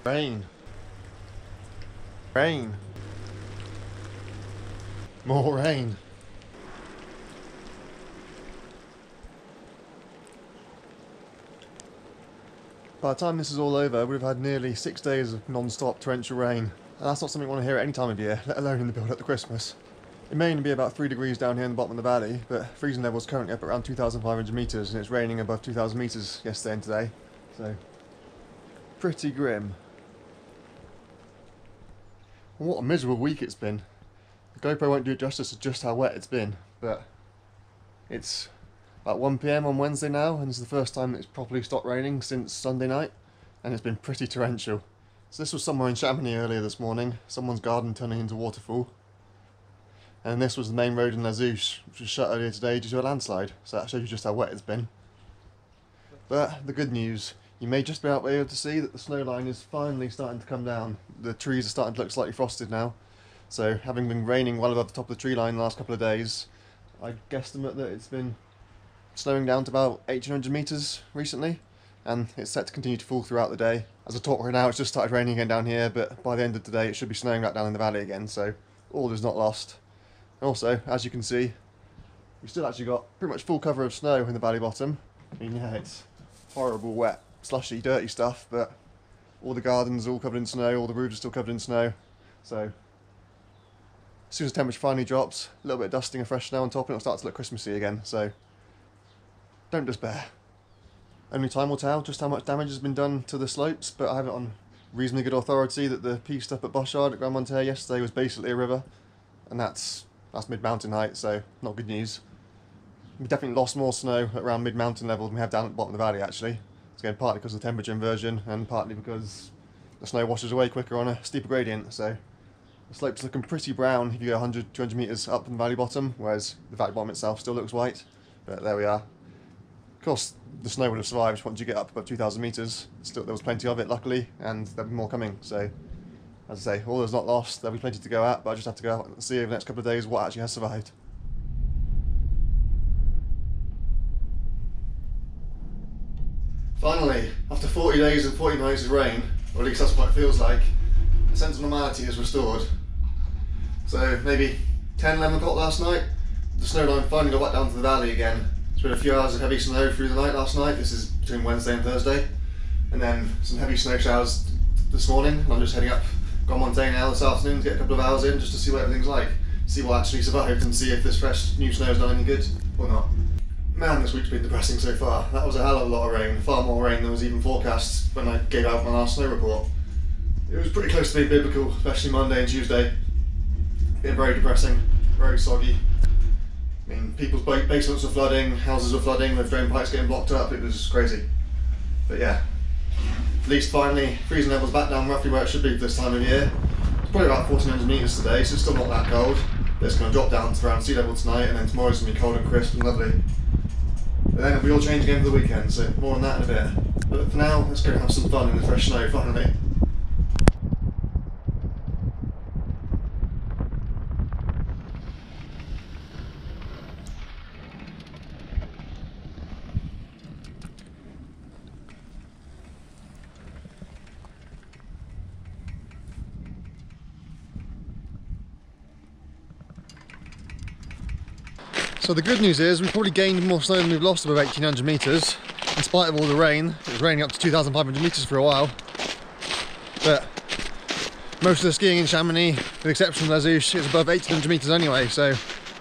Rain. Rain. More rain. By the time this is all over, we've had nearly 6 days of non-stop torrential rain. And that's not something you want to hear at any time of year, let alone in the build-up to Christmas. It may only be about 3 degrees down here in the bottom of the valley, but freezing level is currently up at around 2,500 metres, and it's raining above 2,000 metres yesterday and today. So, pretty grim. And what a miserable week it's been. The GoPro won't do it justice to just how wet it's been, but it's about 1 PM on Wednesday now, and this is the first time it's properly stopped raining since Sunday night, and it's been pretty torrential. So this was somewhere in Chamonix earlier this morning, someone's garden turning into a waterfall. And this was the main road in La Zouche, which was shut earlier today due to a landslide, so that shows you just how wet it's been. But the good news, you may just be able to see that the snow line is finally starting to come down. The trees are starting to look slightly frosted now, so having been raining well above the top of the tree line the last couple of days, I guesstimate that it's been snowing down to about 1,800 metres recently, and it's set to continue to fall throughout the day. As I talk right now, it's just started raining again down here, but by the end of the day it should be snowing back down in the valley again, so all is not lost. Also, as you can see, we've still actually got pretty much full cover of snow in the valley bottom. I mean, yeah, it's horrible, wet, slushy, dirty stuff, but all the gardens are all covered in snow, all the roofs are still covered in snow. So, as soon as the temperature finally drops, a little bit of dusting and fresh snow on top, and it'll start to look Christmassy again, so don't despair. Only time will tell just how much damage has been done to the slopes, but I have it on reasonably good authority that the piste up at Bochard at Grand Montaire yesterday was basically a river, and that's mid-mountain height, so not good news. We definitely lost more snow at around mid-mountain level than we have down at the bottom of the valley actually. It's again partly because of the temperature inversion and partly because the snow washes away quicker on a steeper gradient, so the slope's looking pretty brown if you go 100, 200 metres up from the valley bottom, whereas the valley bottom itself still looks white, but there we are. Of course, the snow would have survived once you get up above 2,000 metres. Still, there was plenty of it luckily, and there'll be more coming, so as I say, all is not lost. There'll be plenty to go at, but I just have to go out and see over the next couple of days what actually has survived. Finally, after 40 days and 40 nights of rain, or at least that's what it feels like, a sense of normality is restored. So maybe 10, 11 o'clock last night, the snow line finally got back down to the valley again. It's been a few hours of heavy snow through the night last night. This is between Wednesday and Thursday. And then some heavy snow showers this morning, and I'm just heading up Grand Montaire now this afternoon to get a couple of hours in just to see what everything's like, see what actually survived and see if this fresh new snow has done any good or not. Man, this week's been depressing so far. That was a hell of a lot of rain, far more rain than was even forecast when I gave out my last snow report. It was pretty close to being biblical, especially Monday and Tuesday. Been very depressing, very soggy. I mean, people's basements were flooding, houses were flooding, with drain pipes getting blocked up, it was crazy. But yeah, at least finally freezing levels back down roughly where it should be for this time of year. It's probably about 1,400 metres today, so it's still not that cold. But it's going to drop down to around sea level tonight, and then tomorrow's going to be cold and crisp and lovely. But then it'll be all change again for the weekend, so more on that in a bit. But for now, let's go and have some fun in the fresh snow finally. So the good news is we've probably gained more snow than we've lost above 1,800 metres. In spite of all the rain, it was raining up to 2,500 metres for a while. But most of the skiing in Chamonix, with the exception of La Zouche, is above 1,800 metres anyway, so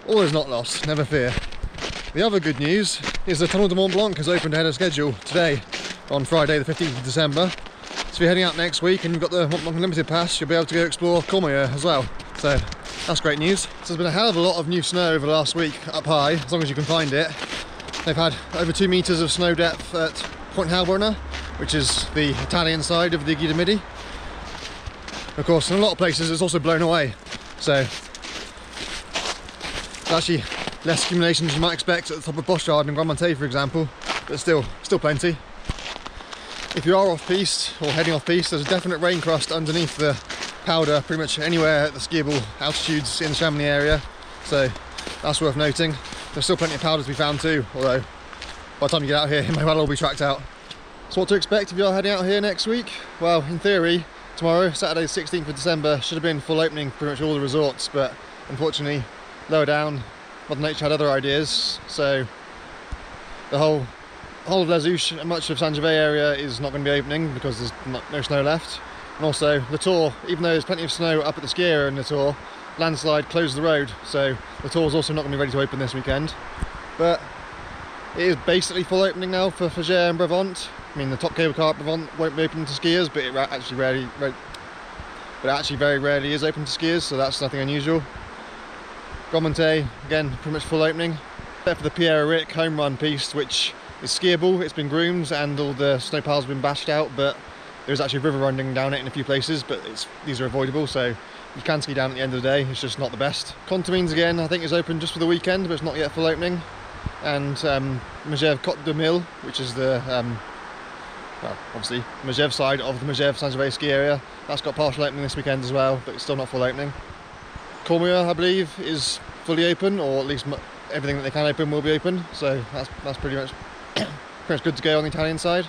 all is not lost, never fear. The other good news is the Tunnel de Mont Blanc has opened ahead of schedule today, on Friday the 15th of December. So if you're heading out next week and you've got the Mont Blanc Unlimited Pass, you'll be able to go explore Courmayeur as well. So that's great news. So there's been a hell of a lot of new snow over the last week up high, as long as you can find it. They've had over 2 metres of snow depth at Point Halbrunner, which is the Italian side of the Guy de Midi. Of course, in a lot of places it's also blown away, so it's actually less accumulation as you might expect at the top of Bochard and Grand Montaire, for example, but still plenty. If you are off-piste or heading off-piste, there's a definite rain crust underneath the powder pretty much anywhere at the skiable altitudes in the Chamonix area, so that's worth noting. There's still plenty of powder to be found too, although by the time you get out here it may well all be tracked out. So what to expect if you're heading out here next week? Well, in theory, tomorrow, Saturday 16th of December, should have been full opening for pretty much all the resorts, but unfortunately, lower down, Mother Nature had other ideas, so the whole of Les Houches and much of Saint Gervais area is not going to be opening because there's no snow left. And also, the Tour, even though there's plenty of snow up at the ski area in the Tour, landslide closed the road, so the Tour is also not going to be ready to open this weekend. But it is basically full opening now for Fougères and Brabant. I mean, the top cable car at Brabant won't be open to skiers, but it actually very rarely is open to skiers, so that's nothing unusual. Grandmontet, again, pretty much full opening. Except for the Pierre-Eric home run piece, which is skiable, it's been groomed and all the snow piles have been bashed out, but there's actually a river running down it in a few places, but these are avoidable, so you can ski down at the end of the day, it's just not the best. Contamines again, I think is open just for the weekend, but it's not yet full opening. And Megève Côte de Mille, which is the, well, obviously, Megève side of the Megève Saint Gervais ski area, that's got partial opening this weekend as well, but it's still not full opening. Cormier, I believe, is fully open, or at least everything that they can open will be open, so that's pretty much good to go on the Italian side.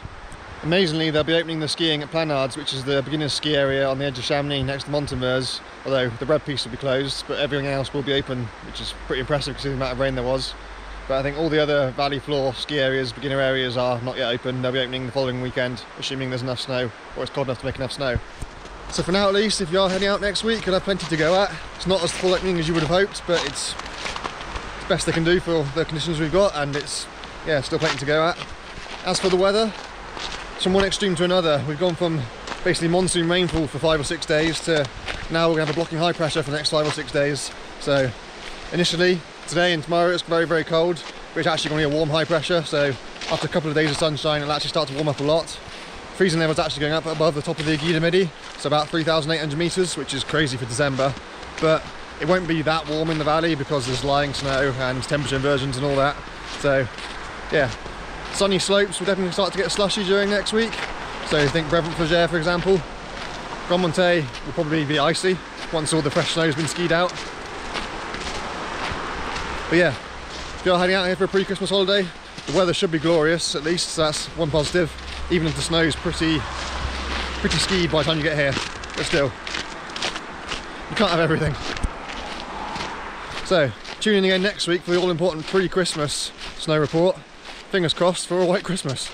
Amazingly, they'll be opening the skiing at Planards, which is the beginners ski area on the edge of Chamonix next to Montemers, although the red piece will be closed, but everything else will be open, which is pretty impressive considering the amount of rain there was. But I think all the other valley floor ski areas, beginner areas, are not yet open. They'll be opening the following weekend, assuming there's enough snow, or it's cold enough to make enough snow. So for now at least, if you are heading out next week, you'll have plenty to go at. It's not as full opening as you would have hoped, but it's the best they can do for the conditions we've got, and it's, yeah, still plenty to go at. As for the weather, from one extreme to another, we've gone from basically monsoon rainfall for 5 or 6 days to now we're going to have a blocking high pressure for the next 5 or 6 days. So initially, today and tomorrow it's very, very cold, but it's actually going to be a warm high pressure, so after a couple of days of sunshine it'll actually start to warm up a lot. Freezing level's actually going up above the top of the Aiguille de Midi, so about 3,800 metres, which is crazy for December, but it won't be that warm in the valley because there's lying snow and temperature inversions and all that. So yeah, sunny slopes will definitely start to get slushy during next week, so think Brabant Fougères for example. Grandmontet will probably be icy once all the fresh snow has been skied out. But yeah, if you're heading out here for a pre-Christmas holiday, the weather should be glorious at least, so that's one positive, even if the snow's pretty skied by the time you get here, but still, you can't have everything. So, tune in again next week for the all-important pre-Christmas snow report. Fingers crossed for a white Christmas.